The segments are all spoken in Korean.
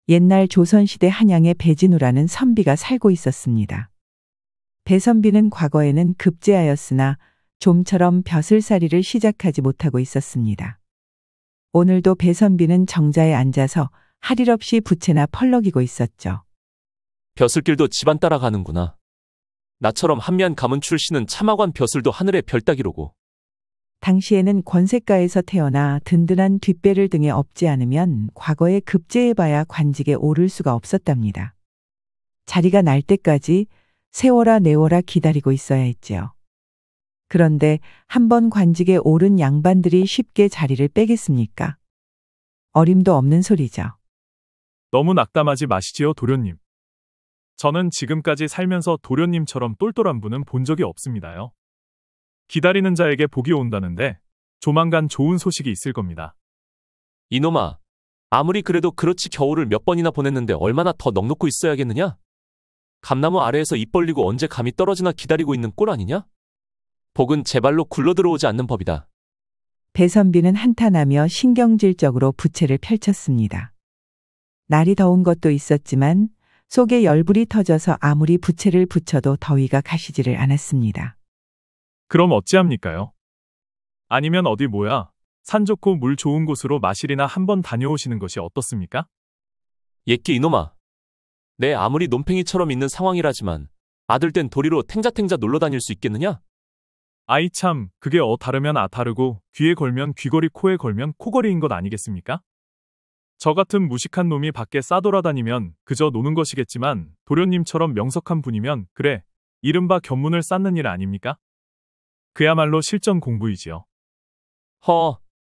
옛날 조선시대 한양에 배진우라는 선비가 살고 있었습니다. 배선비는 과거에는 급제하였으나 좀처럼 벼슬살이를 시작하지 못하고 있었습니다. 오늘도 배선비는 정자에 앉아서 할 일 없이 부채나 펄럭이고 있었죠. 벼슬길도 집안 따라가는구나. 나처럼 한미한 가문 출신은 참하관 벼슬도 하늘의 별 따기로고. 당시에는 권세가에서 태어나 든든한 뒷배를 등에 업지 않으면 과거에 급제해봐야 관직에 오를 수가 없었답니다. 자리가 날 때까지 세워라 내워라 기다리고 있어야 했지요. 그런데 한번 관직에 오른 양반들이 쉽게 자리를 빼겠습니까? 어림도 없는 소리죠. 너무 낙담하지 마시지요, 도련님. 저는 지금까지 살면서 도련님처럼 똘똘한 분은 본 적이 없습니다요. 기다리는 자에게 복이 온다는데 조만간 좋은 소식이 있을 겁니다. 이놈아, 아무리 그래도 그렇지 겨울을 몇 번이나 보냈는데 얼마나 더 넉넉고 있어야겠느냐? 감나무 아래에서 입 벌리고 언제 감이 떨어지나 기다리고 있는 꼴 아니냐? 복은 제 발로 굴러들어오지 않는 법이다. 배선비는 한탄하며 신경질적으로 부채를 펼쳤습니다. 날이 더운 것도 있었지만 속에 열불이 터져서 아무리 부채를 붙여도 더위가 가시지를 않았습니다. 그럼 어찌합니까요? 아니면 어디 산 좋고 물 좋은 곳으로 마실이나 한번 다녀오시는 것이 어떻습니까? 옛끼 이놈아. 내 아무리 논팽이처럼 있는 상황이라지만 아들 땐 도리로 탱자탱자 놀러 다닐 수 있겠느냐? 아이 참, 그게 다르면 다르고 귀에 걸면 귀걸이 코에 걸면 코걸이인 것 아니겠습니까? 저 같은 무식한 놈이 밖에 싸돌아다니면 그저 노는 것이겠지만 도련님처럼 명석한 분이면 그래, 이른바 견문을 쌓는 일 아닙니까? 그야말로 실전 공부이지요.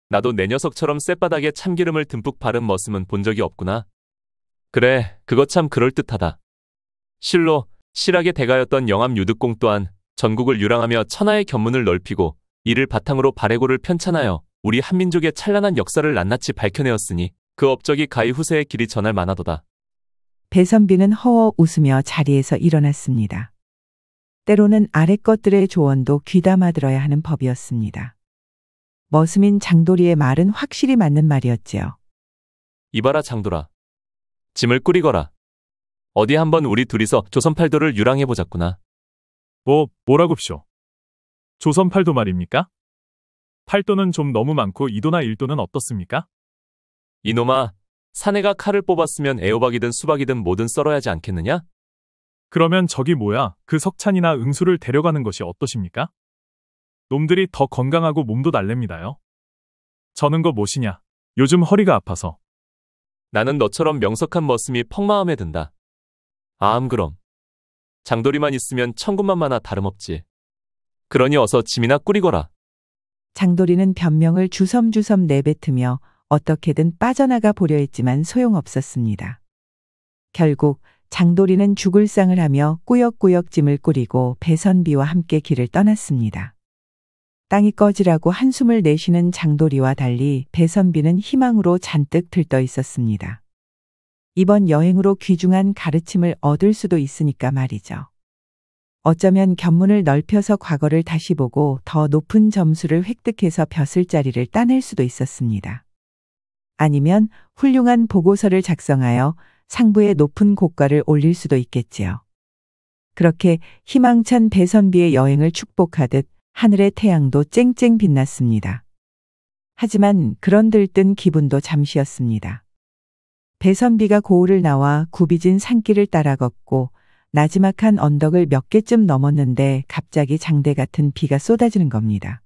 나도 내 녀석처럼 쌔바닥에 참기름을 듬뿍 바른 머슴은 본 적이 없구나. 그래, 그거 참 그럴듯하다. 실로 실학의 대가였던 영암 유득공 또한 전국을 유랑하며 천하의 견문을 넓히고 이를 바탕으로 발해고를 편찬하여 우리 한민족의 찬란한 역사를 낱낱이 밝혀내었으니 그 업적이 가히 후세의 길이 전할 만하도다. 배선비는 허허 웃으며 자리에서 일어났습니다. 때로는 아래 것들의 조언도 귀담아 들어야 하는 법이었습니다. 머슴인 장도리의 말은 확실히 맞는 말이었지요. 이봐라 장돌아. 짐을 꾸리거라. 어디 한번 우리 둘이서 조선팔도를 유랑해보자꾸나. 뭐라고쇼? 조선팔도 말입니까? 팔도는 좀 너무 많고 이도나 일도는 어떻습니까? 이놈아, 사내가 칼을 뽑았으면 애호박이든 수박이든 뭐든 썰어야 하지 않겠느냐? 그러면 저기 그 석찬이나 응수를 데려가는 것이 어떠십니까? 놈들이 더 건강하고 몸도 날렵니다요. 저는 거 뭐시냐? 요즘 허리가 아파서. 나는 너처럼 명석한 머슴이 퍽마음에 든다. 그럼. 장도리만 있으면 천군만마나 다름없지. 그러니 어서 짐이나 꾸리거라. 장도리는 변명을 주섬주섬 내뱉으며 어떻게든 빠져나가 보려 했지만 소용없었습니다. 결국 장도리는 죽을 상을 하며 꾸역꾸역 짐을 꾸리고 배선비와 함께 길을 떠났습니다. 땅이 꺼지라고 한숨을 내쉬는 장도리와 달리 배선비는 희망으로 잔뜩 들떠 있었습니다. 이번 여행으로 귀중한 가르침을 얻을 수도 있으니까 말이죠. 어쩌면 견문을 넓혀서 과거를 다시 보고 더 높은 점수를 획득해서 벼슬자리를 따낼 수도 있었습니다. 아니면 훌륭한 보고서를 작성하여 상부에 높은 고가를 올릴 수도 있겠지요. 그렇게 희망찬 배선비의 여행을 축복하듯 하늘의 태양도 쨍쨍 빛났습니다. 하지만 그런 들뜬 기분도 잠시였습니다. 배선비가 고을을 나와 굽이진 산길을 따라 걷고 나지막한 언덕을 몇 개쯤 넘었는데 갑자기 장대 같은 비가 쏟아지는 겁니다.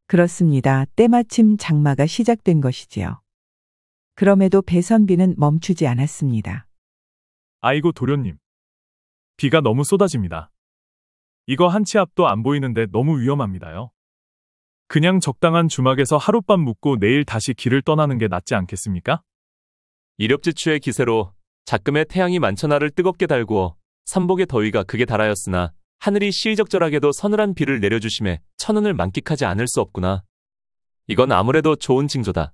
그렇습니다. 때마침 장마가 시작된 것이지요. 그럼에도 배선비는 멈추지 않았습니다. 아이고 도련님. 비가 너무 쏟아집니다. 이거 한 치 앞도 안 보이는데 너무 위험합니다요. 그냥 적당한 주막에서 하룻밤 묵고 내일 다시 길을 떠나는 게 낫지 않겠습니까? 이렵지추의 기세로 작금의 태양이 만천하를 뜨겁게 달구어 삼복의 더위가 극에 달하였으나 하늘이 시의적절하게도 서늘한 비를 내려주심에 천운을 만끽하지 않을 수 없구나. 이건 아무래도 좋은 징조다.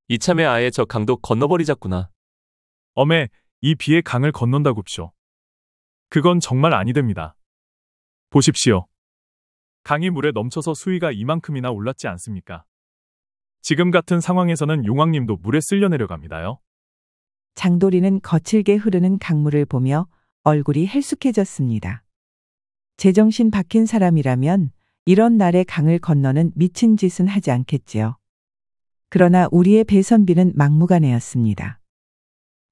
이참에 아예 저 강도 건너버리자꾸나. 어메, 이 비에 강을 건넌다굽쇼. 그건 정말 아니 됩니다. 보십시오. 강이 물에 넘쳐서 수위가 이만큼이나 올랐지 않습니까? 지금 같은 상황에서는 용왕님도 물에 쓸려 내려갑니다요. 장도리는 거칠게 흐르는 강물을 보며 얼굴이 헬쑥해졌습니다. 제정신 박힌 사람이라면 이런 날에 강을 건너는 미친 짓은 하지 않겠지요. 그러나 우리의 배선비는 막무가내였습니다.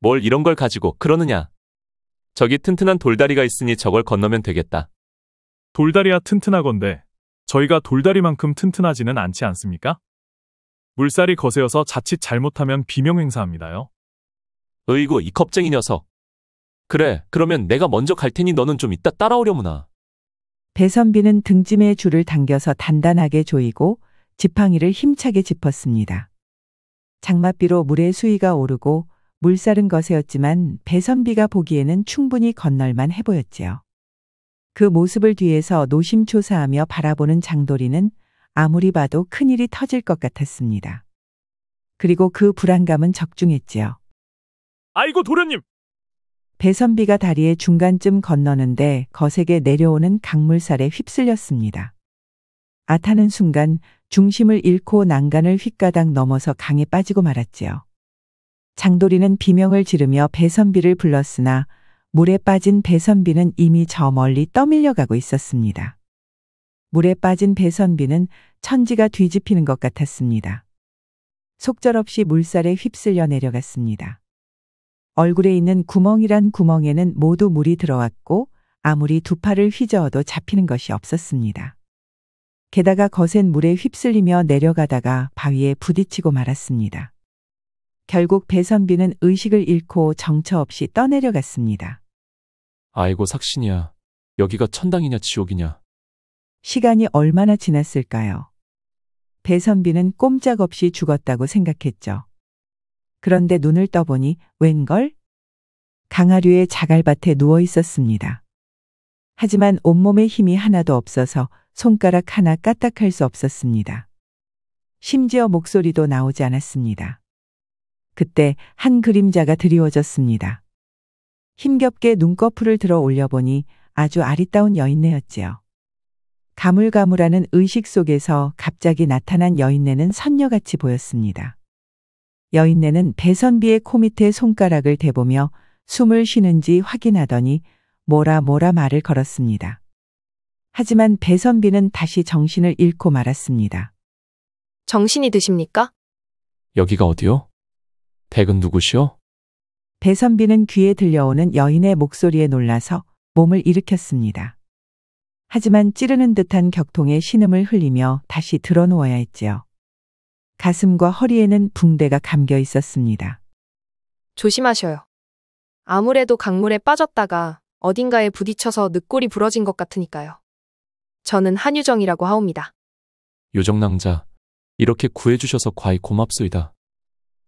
뭘 이런 걸 가지고 그러느냐? 저기 튼튼한 돌다리가 있으니 저걸 건너면 되겠다. 돌다리야 튼튼하건대 저희가 돌다리만큼 튼튼하지는 않지 않습니까? 물살이 거세어서 자칫 잘못하면 비명행사합니다요. 으이구, 이 겁쟁이 녀석. 그래, 그러면 내가 먼저 갈 테니 너는 좀 이따 따라오려무나. 배선비는 등짐에 줄을 당겨서 단단하게 조이고 지팡이를 힘차게 짚었습니다. 장맛비로 물의 수위가 오르고 물살은 거세었지만 배선비가 보기에는 충분히 건널만 해 보였지요. 그 모습을 뒤에서 노심초사하며 바라보는 장도리는 아무리 봐도 큰일이 터질 것 같았습니다. 그리고 그 불안감은 적중했지요. 아이고 도련님! 배선비가 다리의 중간쯤 건너는데 거세게 내려오는 강물살에 휩쓸렸습니다. 아타는 순간 중심을 잃고 난간을 휙가닥 넘어서 강에 빠지고 말았지요. 장도리는 비명을 지르며 배선비를 불렀으나 물에 빠진 배선비는 이미 저 멀리 떠밀려 가고 있었습니다. 물에 빠진 배선비는 천지가 뒤집히는 것 같았습니다. 속절없이 물살에 휩쓸려 내려갔습니다. 얼굴에 있는 구멍이란 구멍에는 모두 물이 들어왔고 아무리 두 팔을 휘저어도 잡히는 것이 없었습니다. 게다가 거센 물에 휩쓸리며 내려가다가 바위에 부딪히고 말았습니다. 결국 배선비는 의식을 잃고 정처 없이 떠내려갔습니다. 아이고 삭신이야. 여기가 천당이냐 지옥이냐. 시간이 얼마나 지났을까요? 배선비는 꼼짝없이 죽었다고 생각했죠. 그런데 눈을 떠보니 웬걸? 강하류의 자갈밭에 누워 있었습니다. 하지만 온몸에 힘이 하나도 없어서 손가락 하나 까딱할 수 없었습니다. 심지어 목소리도 나오지 않았습니다. 그때 한 그림자가 드리워졌습니다. 힘겹게 눈꺼풀을 들어 올려보니 아주 아리따운 여인네였지요. 가물가물하는 의식 속에서 갑자기 나타난 여인네는 선녀같이 보였습니다. 여인네는 배선비의 코 밑에 손가락을 대보며 숨을 쉬는지 확인하더니 뭐라 말을 걸었습니다. 하지만 배선비는 다시 정신을 잃고 말았습니다. 정신이 드십니까? 여기가 어디요? 댁은 누구시오? 배선비는 귀에 들려오는 여인의 목소리에 놀라서 몸을 일으켰습니다. 하지만 찌르는 듯한 격통에 신음을 흘리며 다시 드러누워야 했지요. 가슴과 허리에는 붕대가 감겨 있었습니다. 조심하셔요. 아무래도 강물에 빠졌다가 어딘가에 부딪혀서 늑골이 부러진 것 같으니까요. 저는 한유정이라고 하옵니다. 유정낭자, 이렇게 구해주셔서 과히 고맙소이다.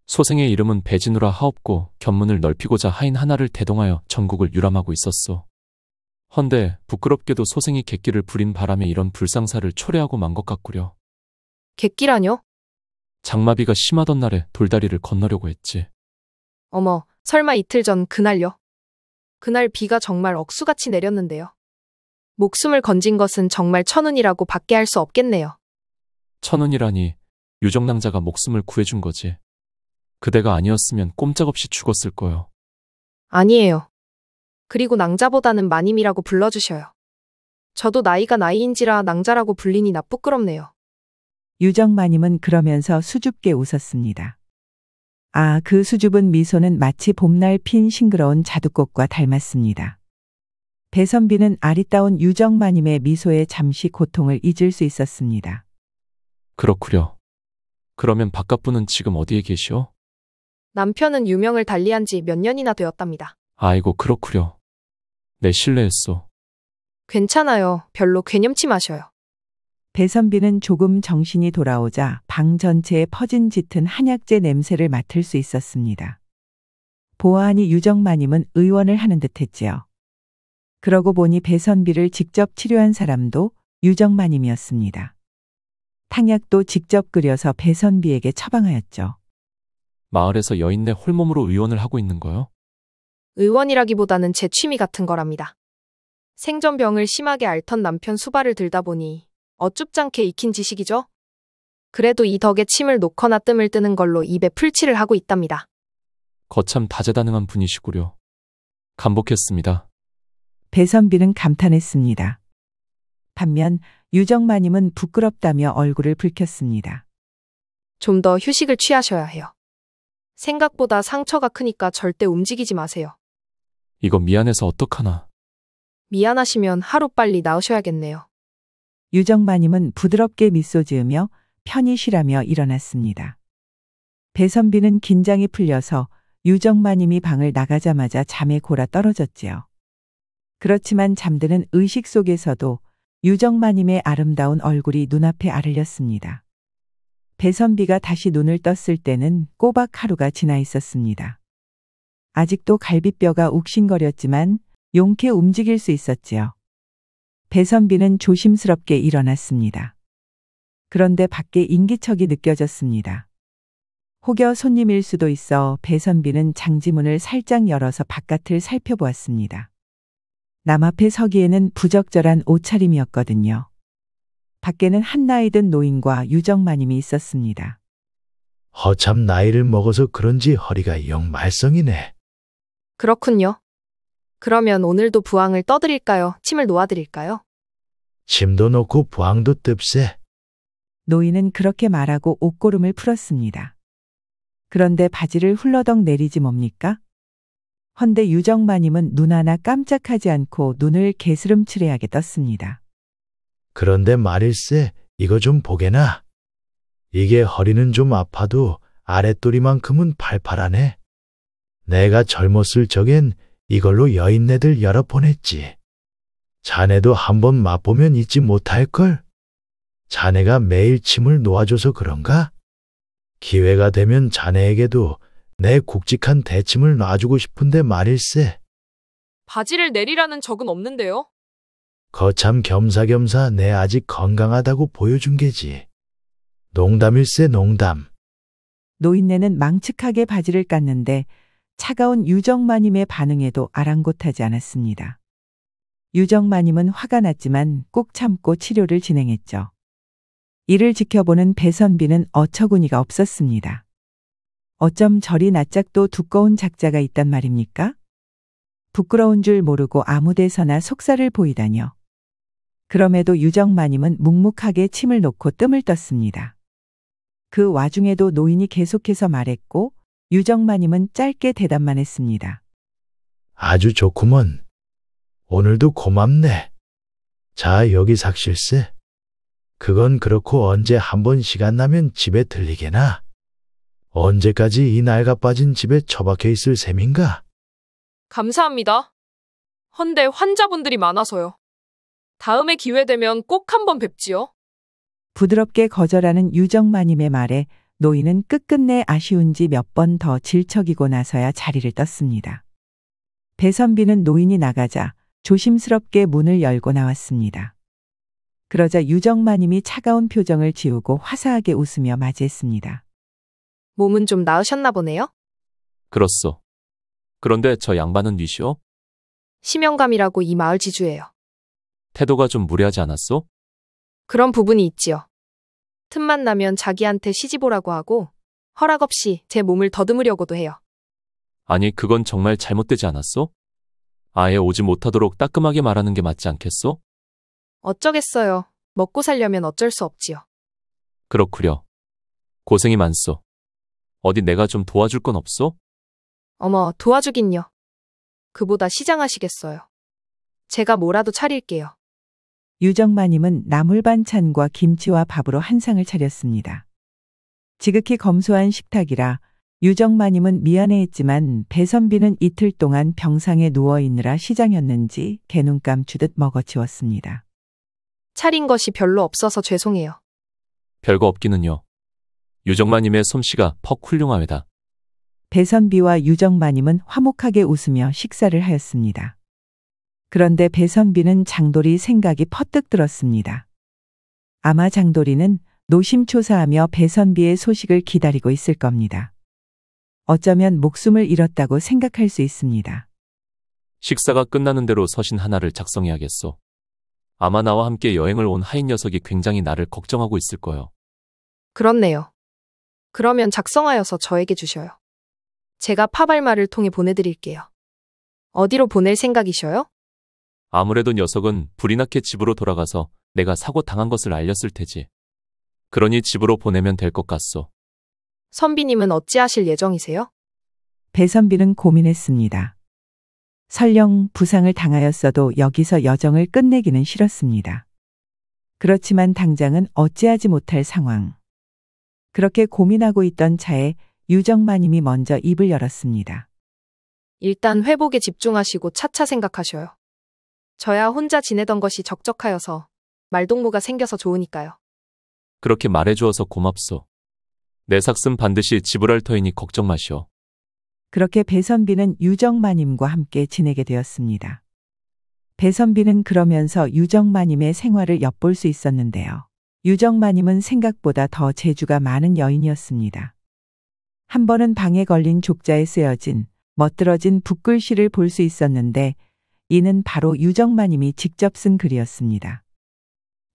소생의 이름은 배진우라 하옵고 견문을 넓히고자 하인 하나를 대동하여 전국을 유람하고 있었소. 헌데 부끄럽게도 소생이 객기를 부린 바람에 이런 불상사를 초래하고 만 것 같구려. 객기라뇨? 장마비가 심하던 날에 돌다리를 건너려고 했지. 어머, 설마 이틀 전 그날요? 그날 비가 정말 억수같이 내렸는데요. 목숨을 건진 것은 정말 천운이라고 밖에 할 수 없겠네요. 천운이라니 유정낭자가 목숨을 구해준 거지. 그대가 아니었으면 꼼짝없이 죽었을 거요. 아니에요. 그리고 낭자보다는 마님이라고 불러주셔요. 저도 나이가 나이인지라 낭자라고 불리니 나 부끄럽네요. 유정마님은 그러면서 수줍게 웃었습니다. 아, 그 수줍은 미소는 마치 봄날 핀 싱그러운 자두꽃과 닮았습니다. 배선비는 아리따운 유정마님의 미소에 잠시 고통을 잊을 수 있었습니다. 그렇구려. 그러면 바깥분은 지금 어디에 계시오? 남편은 유명을 달리한 지 몇 년이나 되었답니다. 아이고 그렇구려. 내 실례했소. 괜찮아요. 별로 괴념치 마셔요. 배선비는 조금 정신이 돌아오자 방 전체에 퍼진 짙은 한약재 냄새를 맡을 수 있었습니다. 보아하니 유정마님은 의원을 하는 듯했지요. 그러고 보니 배선비를 직접 치료한 사람도 유정마님이었습니다. 탕약도 직접 끓여서 배선비에게 처방하였죠. 마을에서 여인네 홀몸으로 의원을 하고 있는 거요? 의원이라기보다는 제 취미 같은 거랍니다. 생전병을 심하게 앓던 남편 수발을 들다 보니 어쭙잖게 익힌 지식이죠? 그래도 이 덕에 침을 놓거나 뜸을 뜨는 걸로 입에 풀칠을 하고 있답니다. 거참 다재다능한 분이시구려. 감복했습니다. 배선비는 감탄했습니다. 반면 유정마님은 부끄럽다며 얼굴을 붉혔습니다. 좀 더 휴식을 취하셔야 해요. 생각보다 상처가 크니까 절대 움직이지 마세요. 이거 미안해서 어떡하나. 미안하시면 하루빨리 나으셔야겠네요. 유정마님은 부드럽게 미소 지으며 편히 쉬라며 일어났습니다. 배선비는 긴장이 풀려서 유정마님이 방을 나가자마자 잠에 골아 떨어졌지요. 그렇지만 잠드는 의식 속에서도 유정마님의 아름다운 얼굴이 눈앞에 아른렸습니다. 배선비가 다시 눈을 떴을 때는 꼬박 하루가 지나 있었습니다. 아직도 갈비뼈가 욱신거렸지만 용케 움직일 수 있었지요. 배선비는 조심스럽게 일어났습니다. 그런데 밖에 인기척이 느껴졌습니다. 혹여 손님일 수도 있어 배선비는 장지문을 살짝 열어서 바깥을 살펴보았습니다. 남 앞에 서기에는 부적절한 옷차림이었거든요. 밖에는 한 나이 든 노인과 유정마님이 있었습니다. 허참 나이를 먹어서 그런지 허리가 영 말썽이네. 그렇군요. 그러면 오늘도 부항을 떠드릴까요? 침을 놓아드릴까요? 침도 놓고 부항도 뜹세. 노인은 그렇게 말하고 옷고름을 풀었습니다. 그런데 바지를 훌러덩 내리지 뭡니까? 헌데 유정마님은 눈 하나 깜짝하지 않고 눈을 개스름칠해하게 떴습니다. 그런데 말일세, 이거 좀 보게나. 이게 허리는 좀 아파도 아랫도리만큼은 팔팔하네. 내가 젊었을 적엔 이걸로 여인네들 여러 번 했지. 자네도 한번 맛보면 잊지 못할걸? 자네가 매일 침을 놓아줘서 그런가? 기회가 되면 자네에게도 내 굵직한 대침을 놔주고 싶은데 말일세. 바지를 내리라는 적은 없는데요. 거참 겸사겸사 내 아직 건강하다고 보여준 게지. 농담일세 농담. 노인네는 망측하게 바지를 깠는데 차가운 유정마님의 반응에도 아랑곳하지 않았습니다. 유정마님은 화가 났지만 꾹 참고 치료를 진행했죠. 이를 지켜보는 배선비는 어처구니가 없었습니다. 어쩜 저리 낯짝도 두꺼운 작자가 있단 말입니까? 부끄러운 줄 모르고 아무 데서나 속살을 보이다뇨. 그럼에도 유정마님은 묵묵하게 침을 놓고 뜸을 떴습니다. 그 와중에도 노인이 계속해서 말했고 유정마님은 짧게 대답만 했습니다. 아주 좋구먼. 오늘도 고맙네. 자, 여기 삭실세. 그건 그렇고 언제 한번 시간 나면 집에 들리게나. 언제까지 이 낡아 빠진 집에 처박혀 있을 셈인가? 감사합니다. 헌데 환자분들이 많아서요. 다음에 기회 되면 꼭 한번 뵙지요. 부드럽게 거절하는 유정마님의 말에 노인은 끝끝내 아쉬운지 몇 번 더 질척이고 나서야 자리를 떴습니다. 배선비는 노인이 나가자 조심스럽게 문을 열고 나왔습니다. 그러자 유정마님이 차가운 표정을 지우고 화사하게 웃으며 맞이했습니다. 몸은 좀 나으셨나 보네요. 그렇소. 그런데 저 양반은 뉘시오? 심영감이라고 이 마을 지주예요. 태도가 좀 무례하지 않았소? 그런 부분이 있지요. 틈만 나면 자기한테 시집오라고 하고 허락 없이 제 몸을 더듬으려고도 해요. 아니, 그건 정말 잘못되지 않았소? 아예 오지 못하도록 따끔하게 말하는 게 맞지 않겠소? 어쩌겠어요. 먹고 살려면 어쩔 수 없지요. 그렇구려. 고생이 많소. 어디 내가 좀 도와줄 건 없소? 어머, 도와주긴요. 그보다 시장하시겠어요. 제가 뭐라도 차릴게요. 유정마님은 나물 반찬과 김치와 밥으로 한 상을 차렸습니다. 지극히 검소한 식탁이라 유정마님은 미안해했지만 배선비는 이틀 동안 병상에 누워있느라 시장이었는지 개눈 감추듯 먹어치웠습니다. 차린 것이 별로 없어서 죄송해요. 별거 없기는요. 유정마님의 솜씨가 퍽 훌륭하외다. 배선비와 유정마님은 화목하게 웃으며 식사를 하였습니다. 그런데 배선비는 장돌이 생각이 퍼뜩 들었습니다. 아마 장돌이는 노심초사하며 배선비의 소식을 기다리고 있을 겁니다. 어쩌면 목숨을 잃었다고 생각할 수 있습니다. 식사가 끝나는 대로 서신 하나를 작성해야겠소. 아마 나와 함께 여행을 온 하인 녀석이 굉장히 나를 걱정하고 있을 거요. 그렇네요. 그러면 작성하여서 저에게 주셔요. 제가 파발마를 통해 보내드릴게요. 어디로 보낼 생각이셔요? 아무래도 녀석은 불이 나게 집으로 돌아가서 내가 사고 당한 것을 알렸을 테지. 그러니 집으로 보내면 될 것 같소. 선비님은 어찌하실 예정이세요? 배선비는 고민했습니다. 설령 부상을 당하였어도 여기서 여정을 끝내기는 싫었습니다. 그렇지만 당장은 어찌하지 못할 상황. 그렇게 고민하고 있던 차에 유정마님이 먼저 입을 열었습니다. 일단 회복에 집중하시고 차차 생각하셔요. 저야 혼자 지내던 것이 적적하여서 말동무가 생겨서 좋으니까요. 그렇게 말해주어서 고맙소. 내 삭슴 반드시 지불할 터이니 걱정 마시오. 그렇게 배선비는 유정마님과 함께 지내게 되었습니다. 배선비는 그러면서 유정마님의 생활을 엿볼 수 있었는데요. 유정마님은 생각보다 더 재주가 많은 여인이었습니다. 한 번은 방에 걸린 족자에 쓰여진 멋들어진 붓글씨를 볼 수 있었는데 이는 바로 유정마님이 직접 쓴 글이었습니다.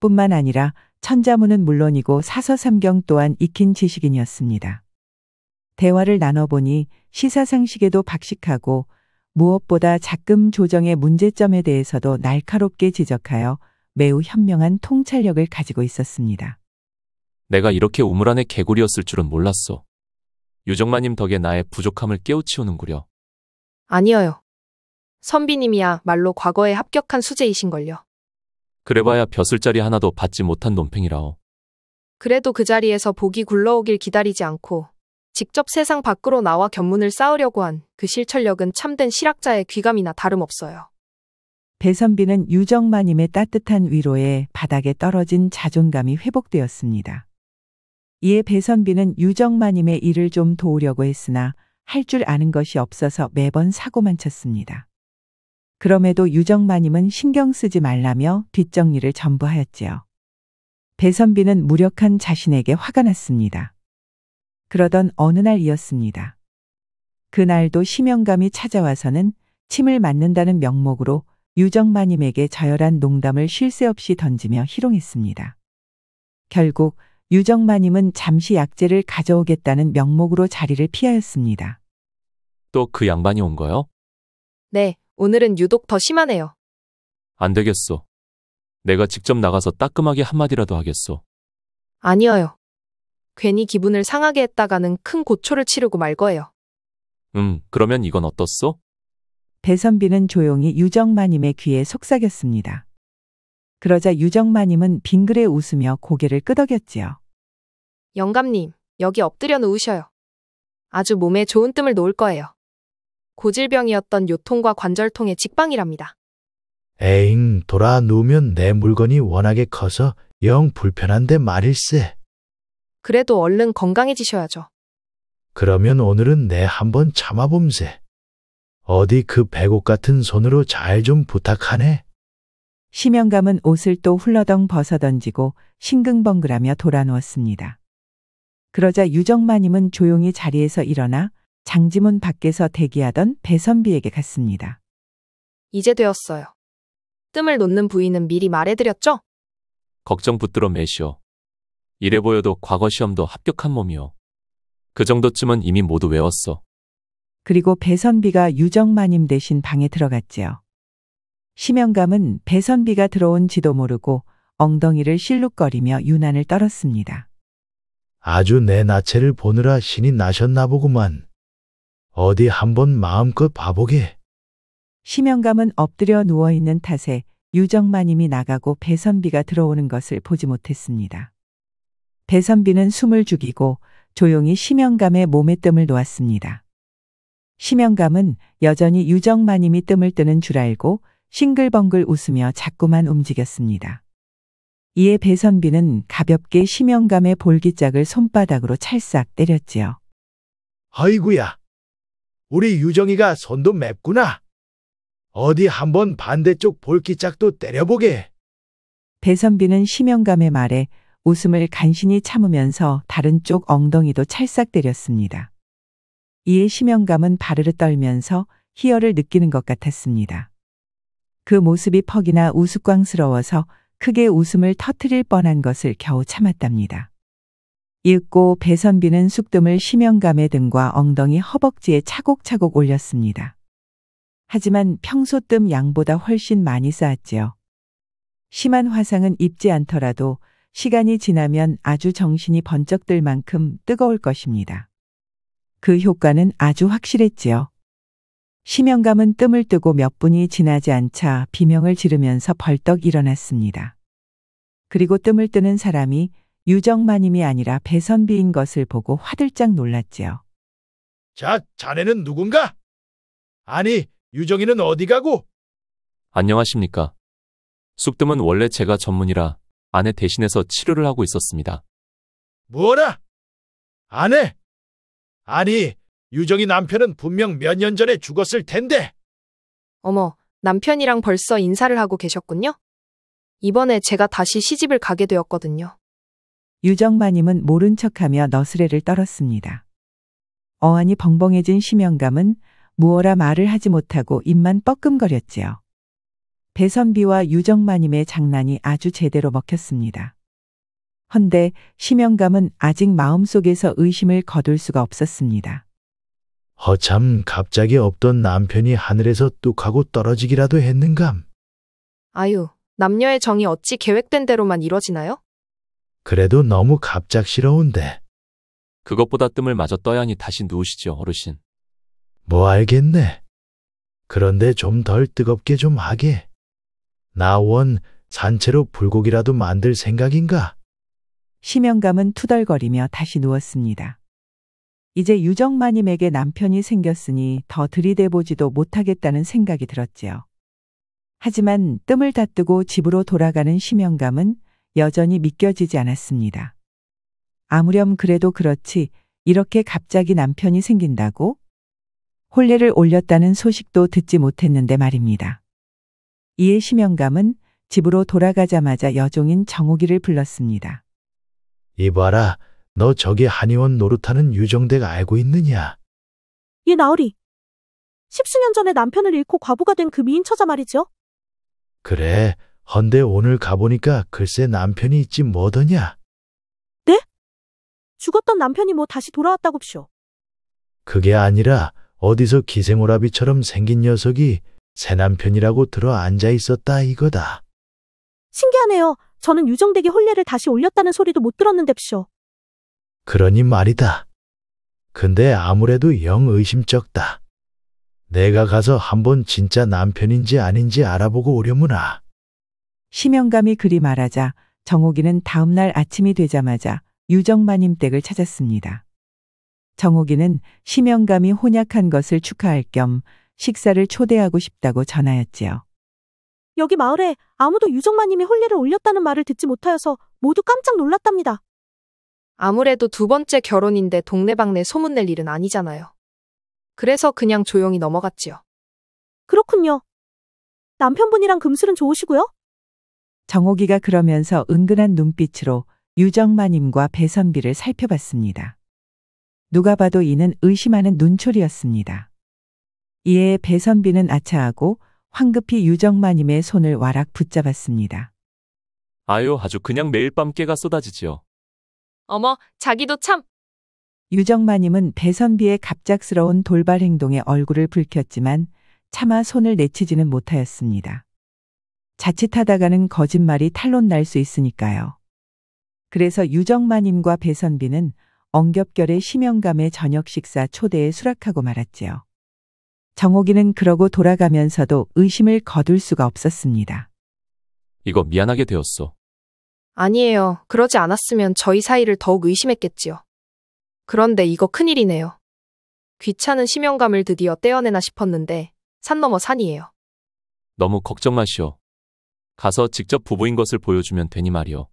뿐만 아니라 천자문은 물론이고 사서삼경 또한 익힌 지식인이었습니다. 대화를 나눠보니 시사상식에도 박식하고 무엇보다 작금 조정의 문제점에 대해서도 날카롭게 지적하여 매우 현명한 통찰력을 가지고 있었습니다. 내가 이렇게 우물 안의 개구리였을 줄은 몰랐소. 유정마님 덕에 나의 부족함을 깨우치우는구려. 아니어요. 선비님이야 말로 과거에 합격한 수재이신걸요. 그래봐야 벼슬자리 하나도 받지 못한 논팽이라오. 그래도 그 자리에서 복이 굴러오길 기다리지 않고 직접 세상 밖으로 나와 견문을 쌓으려고 한 그 실천력은 참된 실학자의 귀감이나 다름없어요. 배선비는 유정마님의 따뜻한 위로에 바닥에 떨어진 자존감이 회복되었습니다. 이에 배선비는 유정마님의 일을 좀 도우려고 했으나 할 줄 아는 것이 없어서 매번 사고만 쳤습니다. 그럼에도 유정마님은 신경 쓰지 말라며 뒷정리를 전부 하였지요. 배선비는 무력한 자신에게 화가 났습니다. 그러던 어느 날이었습니다. 그날도 심영감이 찾아와서는 침을 맞는다는 명목으로 유정마님에게 저열한 농담을 쉴 새 없이 던지며 희롱했습니다. 결국 유정마님은 잠시 약재를 가져오겠다는 명목으로 자리를 피하였습니다. 또 그 양반이 온 거요? 네, 오늘은 유독 더 심하네요. 안 되겠소. 내가 직접 나가서 따끔하게 한마디라도 하겠소. 아니어요. 괜히 기분을 상하게 했다가는 큰 고초를 치르고 말 거예요. 그러면 이건 어떻소? 배선비는 조용히 유정마님의 귀에 속삭였습니다. 그러자 유정마님은 빙그레 웃으며 고개를 끄덕였지요. 영감님, 여기 엎드려 누우셔요. 아주 몸에 좋은 뜸을 놓을 거예요. 고질병이었던 요통과 관절통의 직방이랍니다. 에잉, 돌아 누우면 내 물건이 워낙에 커서 영 불편한데 말일세. 그래도 얼른 건강해지셔야죠. 그러면 오늘은 내 한번 참아봄세. 어디 그 배곡 같은 손으로 잘 좀 부탁하네. 심영감은 옷을 또 훌러덩 벗어던지고 싱글벙글하며 돌아누웠습니다. 그러자 유정마님은 조용히 자리에서 일어나 장지문 밖에서 대기하던 배선비에게 갔습니다. 이제 되었어요. 뜸을 놓는 부위는 미리 말해드렸죠? 걱정 붙들어 매시오. 이래 보여도 과거 시험도 합격한 몸이오. 그 정도쯤은 이미 모두 외웠어. 그리고 배선비가 유정마님 대신 방에 들어갔지요. 심영감은 배선비가 들어온지도 모르고 엉덩이를 실룩거리며 유난을 떨었습니다. 아주 내 나체를 보느라 신이 나셨나 보구만. 어디 한번 마음껏 봐보게. 심영감은 엎드려 누워있는 탓에 유정마님이 나가고 배선비가 들어오는 것을 보지 못했습니다. 배선비는 숨을 죽이고 조용히 심영감의 몸에 뜸을 놓았습니다. 심영감은 여전히 유정마님이 뜸을 뜨는 줄 알고 싱글벙글 웃으며 자꾸만 움직였습니다. 이에 배선비는 가볍게 심영감의 볼기짝을 손바닥으로 찰싹 때렸지요. 아이구야, 우리 유정이가 손도 맵구나. 어디 한번 반대쪽 볼기짝도 때려보게. 배선비는 심영감의 말에 웃음을 간신히 참으면서 다른 쪽 엉덩이도 찰싹 때렸습니다. 이에 심영감은 바르르 떨면서 희열을 느끼는 것 같았습니다. 그 모습이 퍽이나 우스꽝스러워서 크게 웃음을 터뜨릴 뻔한 것을 겨우 참았답니다. 이윽고 배선비는 쑥뜸을 심영감의 등과 엉덩이 허벅지에 차곡차곡 올렸습니다. 하지만 평소 뜸 양보다 훨씬 많이 쌓았지요. 심한 화상은 입지 않더라도 시간이 지나면 아주 정신이 번쩍 들 만큼 뜨거울 것입니다. 그 효과는 아주 확실했지요. 심영감은 뜸을 뜨고 몇 분이 지나지 않자 비명을 지르면서 벌떡 일어났습니다. 그리고 뜸을 뜨는 사람이 유정마님이 아니라 배선비인 것을 보고 화들짝 놀랐지요. 자, 자네는 누군가? 아니, 유정이는 어디 가고? 안녕하십니까. 쑥뜸은 원래 제가 전문이라 아내 대신해서 치료를 하고 있었습니다. 뭐라? 아내? 아니, 유정이 남편은 분명 몇 년 전에 죽었을 텐데. 어머, 남편이랑 벌써 인사를 하고 계셨군요? 이번에 제가 다시 시집을 가게 되었거든요. 유정마님은 모른 척하며 너스레를 떨었습니다. 어안이 벙벙해진 심영감은 무어라 말을 하지 못하고 입만 뻐끔거렸지요. 배선비와 유정마님의 장난이 아주 제대로 먹혔습니다. 헌데 심영감은 아직 마음속에서 의심을 거둘 수가 없었습니다. 허참 갑자기 없던 남편이 하늘에서 뚝 하고 떨어지기라도 했는감. 아유, 남녀의 정이 어찌 계획된 대로만 이뤄지나요? 그래도 너무 갑작스러운데. 그것보다 뜸을 마저 떠야 하니 다시 누우시죠, 어르신. 뭐 알겠네. 그런데 좀 덜 뜨겁게 좀 하게. 나 원 산채로 불고기라도 만들 생각인가? 심영감은 투덜거리며 다시 누웠습니다. 이제 유정마님에게 남편이 생겼으니 더 들이대보지도 못하겠다는 생각이 들었지요. 하지만 뜸을 다 뜨고 집으로 돌아가는 심영감은 여전히 믿겨지지 않았습니다. 아무렴 그래도 그렇지 이렇게 갑자기 남편이 생긴다고? 혼례를 올렸다는 소식도 듣지 못했는데 말입니다. 이에 심영감은 집으로 돌아가자마자 여종인 정옥이를 불렀습니다. 이봐라, 너 저기 한의원 노릇하는 유정대가 알고 있느냐? 예, 나으리. 십수년 전에 남편을 잃고 과부가 된 그 미인 처자 말이죠. 그래, 헌데 오늘 가보니까 글쎄 남편이 있지 뭐더냐? 죽었던 남편이 뭐 다시 돌아왔다고쇼. 그게 아니라 어디서 기생오라비처럼 생긴 녀석이 새 남편이라고 들어 앉아 있었다 이거다. 신기하네요. 저는 유정댁이 혼례를 다시 올렸다는 소리도 못 들었는데쇼. 그러니 말이다. 근데 아무래도 영 의심쩍다. 내가 가서 한번 진짜 남편인지 아닌지 알아보고 오려무나. 심영감이 그리 말하자 정옥이는 다음날 아침이 되자마자 유정마님 댁을 찾았습니다. 정옥이는 심영감이 혼약한 것을 축하할 겸 식사를 초대하고 싶다고 전하였지요. 여기 마을에 아무도 유정마님이 혼례를 올렸다는 말을 듣지 못하여서 모두 깜짝 놀랐답니다. 아무래도 두 번째 결혼인데 동네방네 소문낼 일은 아니잖아요. 그래서 그냥 조용히 넘어갔지요. 그렇군요. 남편분이랑 금술은 좋으시고요? 정옥이가 그러면서 은근한 눈빛으로 유정마님과 배선비를 살펴봤습니다. 누가 봐도 이는 의심하는 눈초리였습니다. 이에 배선비는 아차하고 황급히 유정마님의 손을 와락 붙잡았습니다. 아유, 아주 그냥 매일 밤 깨가 쏟아지지요. 어머, 자기도 참. 유정마님은 배선비의 갑작스러운 돌발 행동에 얼굴을 붉혔지만 차마 손을 내치지는 못하였습니다. 자칫하다가는 거짓말이 탄론 날 수 있으니까요. 그래서 유정마님과 배선비는 엉겹결에 심영감의 저녁 식사 초대에 수락하고 말았지요. 정옥이는 그러고 돌아가면서도 의심을 거둘 수가 없었습니다. 이거 미안하게 되었소. 아니에요. 그러지 않았으면 저희 사이를 더욱 의심했겠지요. 그런데 이거 큰일이네요. 귀찮은 심영감을 드디어 떼어내나 싶었는데 산 넘어 산이에요. 너무 걱정 마시오. 가서 직접 부부인 것을 보여주면 되니 말이오.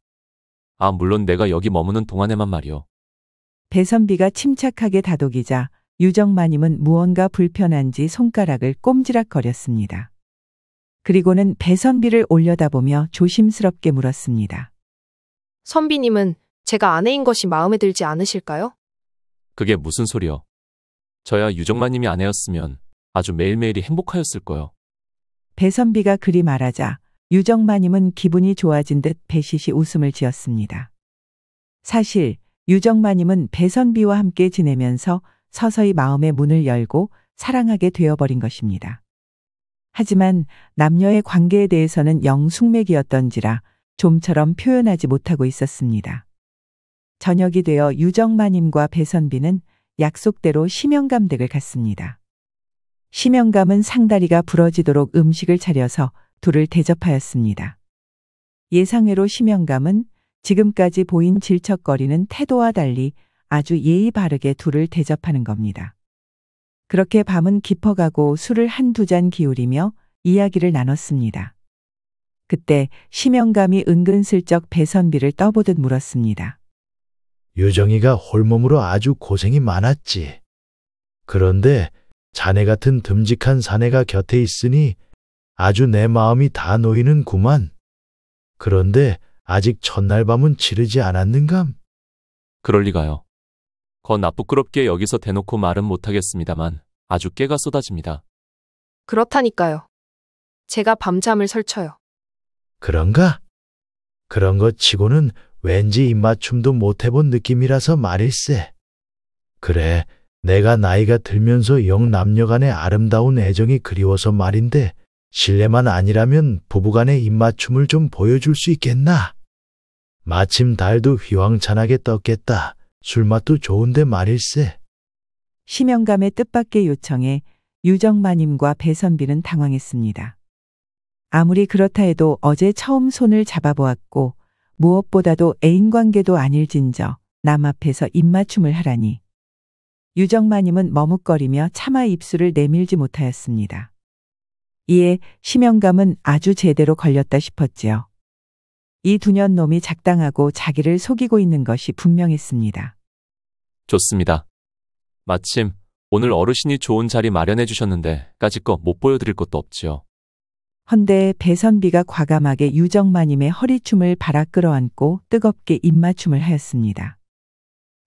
아, 물론 내가 여기 머무는 동안에만 말이오. 배선비가 침착하게 다독이자 유정마님은 무언가 불편한지 손가락을 꼼지락거렸습니다. 그리고는 배선비를 올려다보며 조심스럽게 물었습니다. 선비님은 제가 아내인 것이 마음에 들지 않으실까요? 그게 무슨 소리여. 저야 유정마님이 아내였으면 아주 매일매일이 행복하였을 거요. 배선비가 그리 말하자 유정마님은 기분이 좋아진 듯 배시시 웃음을 지었습니다. 사실 유정마님은 배선비와 함께 지내면서 서서히 마음의 문을 열고 사랑하게 되어버린 것입니다. 하지만 남녀의 관계에 대해서는 영 숙맥이었던지라 좀처럼 표현하지 못하고 있었습니다. 저녁이 되어 유정마님과 배선비는 약속대로 심영감 댁을 갔습니다. 심영감은 상다리가 부러지도록 음식을 차려서 둘을 대접하였습니다. 예상외로 심영감은 지금까지 보인 질척거리는 태도와 달리 아주 예의 바르게 둘을 대접하는 겁니다. 그렇게 밤은 깊어가고 술을 한두 잔 기울이며 이야기를 나눴습니다. 그때 심영감이 은근슬쩍 배선비를 떠보듯 물었습니다. 유정이가 홀몸으로 아주 고생이 많았지. 그런데 자네 같은 듬직한 사내가 곁에 있으니 아주 내 마음이 다 놓이는구만. 그런데 아직 첫날 밤은 지르지 않았는감? 그럴 리가요. 건 나쁘끄럽게 여기서 대놓고 말은 못하겠습니다만 아주 깨가 쏟아집니다. 그렇다니까요. 제가 밤잠을 설쳐요. 그런가? 그런 것 치고는 왠지 입맞춤도 못 해본 느낌이라서 말일세. 그래, 내가 나이가 들면서 영 남녀간의 아름다운 애정이 그리워서 말인데 실례만 아니라면 부부간의 입맞춤을 좀 보여줄 수 있겠나? 마침 달도 휘황찬하게 떴겠다. 술맛도 좋은데 말일세. 심영감의 뜻밖의 요청에 유정마님과 배선비는 당황했습니다. 아무리 그렇다 해도 어제 처음 손을 잡아보았고 무엇보다도 애인관계도 아닐진저 남 앞에서 입맞춤을 하라니. 유정마님은 머뭇거리며 차마 입술을 내밀지 못하였습니다. 이에 심영감은 아주 제대로 걸렸다 싶었지요. 이 두년 놈이 작당하고 자기를 속이고 있는 것이 분명했습니다. 좋습니다. 마침 오늘 어르신이 좋은 자리 마련해 주셨는데 까짓거 못 보여드릴 것도 없지요. 헌데 배선비가 과감하게 유정마님의 허리춤을 발아 끌어안고 뜨겁게 입맞춤을 하였습니다.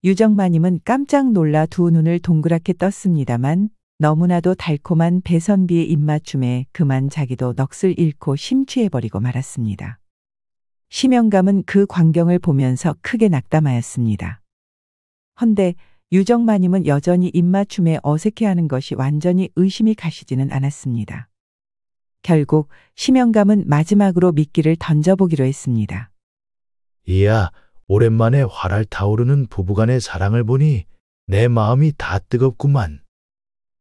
유정마님은 깜짝 놀라 두 눈을 동그랗게 떴습니다만 너무나도 달콤한 배선비의 입맞춤에 그만 자기도 넋을 잃고 심취해버리고 말았습니다. 심영감은 그 광경을 보면서 크게 낙담하였습니다. 헌데 유정마님은 여전히 입맞춤에 어색해하는 것이 완전히 의심이 가시지는 않았습니다. 결국 심영감은 마지막으로 미끼를 던져보기로 했습니다. 이야, 오랜만에 활활 타오르는 부부간의 사랑을 보니 내 마음이 다 뜨겁구만.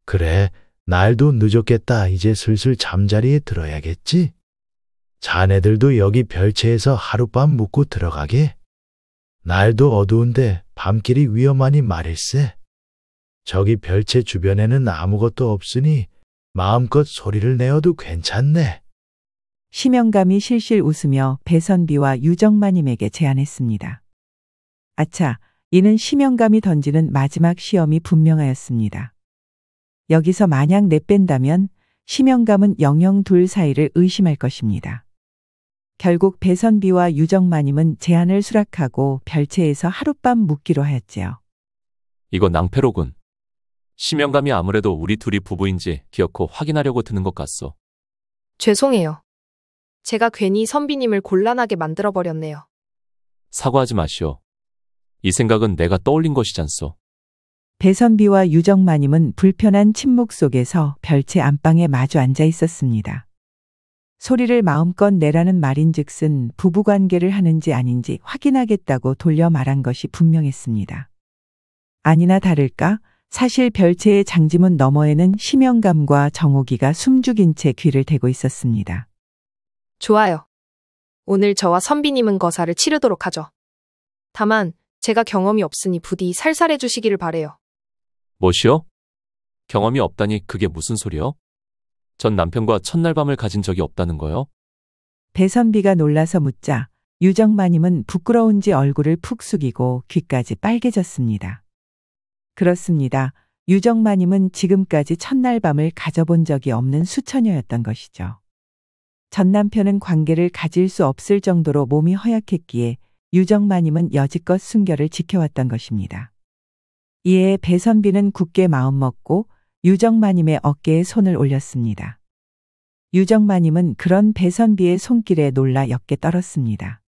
그래, 날도 늦었겠다. 이제 슬슬 잠자리에 들어야겠지? 자네들도 여기 별채에서 하룻밤 묵고 들어가게. 날도 어두운데 밤길이 위험하니 말일세. 저기 별채 주변에는 아무것도 없으니 마음껏 소리를 내어도 괜찮네. 심영감이 실실 웃으며 배선비와 유정마님에게 제안했습니다. 아차, 이는 심영감이 던지는 마지막 시험이 분명하였습니다. 여기서 만약 내뺀다면 심영감은 영영 둘 사이를 의심할 것입니다. 결국 배선비와 유정마님은 제안을 수락하고 별채에서 하룻밤 묵기로 하였지요. 이거 낭패로군. 심영감이 아무래도 우리 둘이 부부인지 기어코 확인하려고 드는 것 같소. 죄송해요. 제가 괜히 선비님을 곤란하게 만들어버렸네요. 사과하지 마시오. 이 생각은 내가 떠올린 것이잖소. 배선비와 유정마님은 불편한 침묵 속에서 별채 안방에 마주 앉아 있었습니다. 소리를 마음껏 내라는 말인즉슨 부부관계를 하는지 아닌지 확인하겠다고 돌려 말한 것이 분명했습니다. 아니나 다를까 사실 별채의 장지문 너머에는 심영감과 정옥이가 숨죽인 채 귀를 대고 있었습니다. 좋아요. 오늘 저와 선비님은 거사를 치르도록 하죠. 다만 제가 경험이 없으니 부디 살살해 주시기를 바래요. 뭐시오? 경험이 없다니 그게 무슨 소리요? 전 남편과 첫날 밤을 가진 적이 없다는 거요? 배선비가 놀라서 묻자 유정마님은 부끄러운지 얼굴을 푹 숙이고 귀까지 빨개졌습니다. 그렇습니다. 유정마님은 지금까지 첫날 밤을 가져본 적이 없는 수처녀였던 것이죠. 전 남편은 관계를 가질 수 없을 정도로 몸이 허약했기에 유정마님은 여지껏 순결을 지켜왔던 것입니다. 이에 배선비는 굳게 마음먹고 유정마님의 어깨에 손을 올렸습니다. 유정마님은 그런 배선비의 손길에 놀라 옅게 떨었습니다.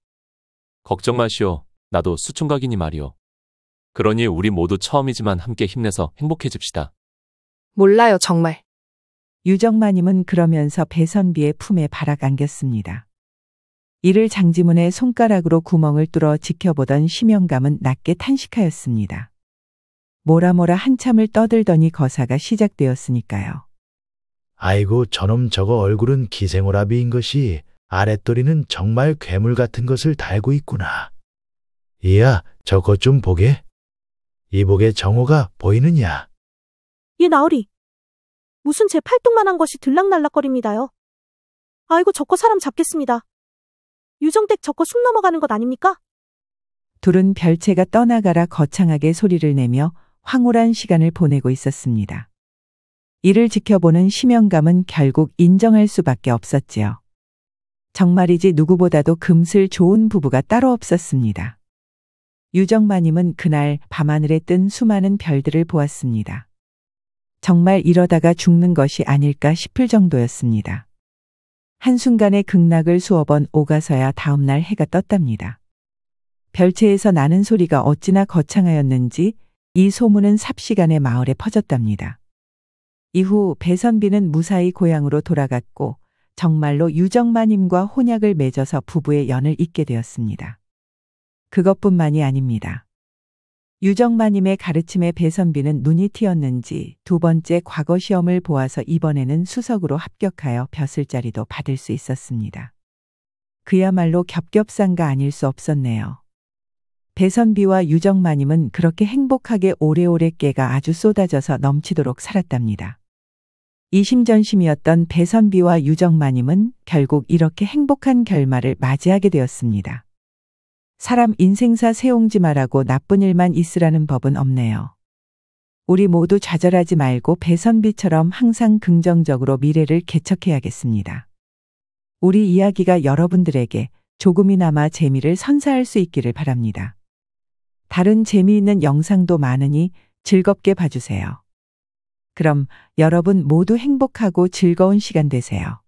걱정 마시오. 나도 수총각이니 말이오. 그러니 우리 모두 처음이지만 함께 힘내서 행복해집시다. 몰라요, 정말. 유정마님은 그러면서 배선비의 품에 발악 안겼습니다. 이를 장지문의 손가락으로 구멍을 뚫어 지켜보던 심영감은 낮게 탄식하였습니다. 뭐라 한참을 떠들더니 거사가 시작되었으니까요. 아이고 저놈 저거 얼굴은 기생오라비인 것이 아랫도리는 정말 괴물 같은 것을 달고 있구나. 이야 저것 좀 보게. 이복의 정호가 보이느냐. 예, 나으리. 무슨 제 팔뚝만한 것이 들락날락거립니다요. 아이고 저거 사람 잡겠습니다. 유정댁 저거 숲 넘어가는 것 아닙니까? 둘은 별채가 떠나가라 거창하게 소리를 내며 황홀한 시간을 보내고 있었습니다. 이를 지켜보는 심영감은 결국 인정할 수밖에 없었지요. 정말이지 누구보다도 금슬 좋은 부부가 따로 없었습니다. 유정마님은 그날 밤하늘에 뜬 수많은 별들을 보았습니다. 정말 이러다가 죽는 것이 아닐까 싶을 정도였습니다. 한순간에 극락을 수어 번 오가서야 다음날 해가 떴답니다. 별채에서 나는 소리가 어찌나 거창하였는지 이 소문은 삽시간에 마을에 퍼졌답니다. 이후 배선비는 무사히 고향으로 돌아갔고 정말로 유정마님과 혼약을 맺어서 부부의 연을 잇게 되었습니다. 그것뿐만이 아닙니다. 유정마님의 가르침에 배선비는 눈이 튀었는지 두 번째 과거 시험을 보아서 이번에는 수석으로 합격하여 벼슬자리도 받을 수 있었습니다. 그야말로 겹겹상가 아닐 수 없었네요. 배선비와 유정마님은 그렇게 행복하게 오래오래 깨가 아주 쏟아져서 넘치도록 살았답니다. 이심전심이었던 배선비와 유정마님은 결국 이렇게 행복한 결말을 맞이하게 되었습니다. 사람 인생사 세옹지마라고 나쁜 일만 있으라는 법은 없네요. 우리 모두 좌절하지 말고 배선비처럼 항상 긍정적으로 미래를 개척해야겠습니다. 우리 이야기가 여러분들에게 조금이나마 재미를 선사할 수 있기를 바랍니다. 다른 재미있는 영상도 많으니 즐겁게 봐주세요. 그럼 여러분 모두 행복하고 즐거운 시간 되세요.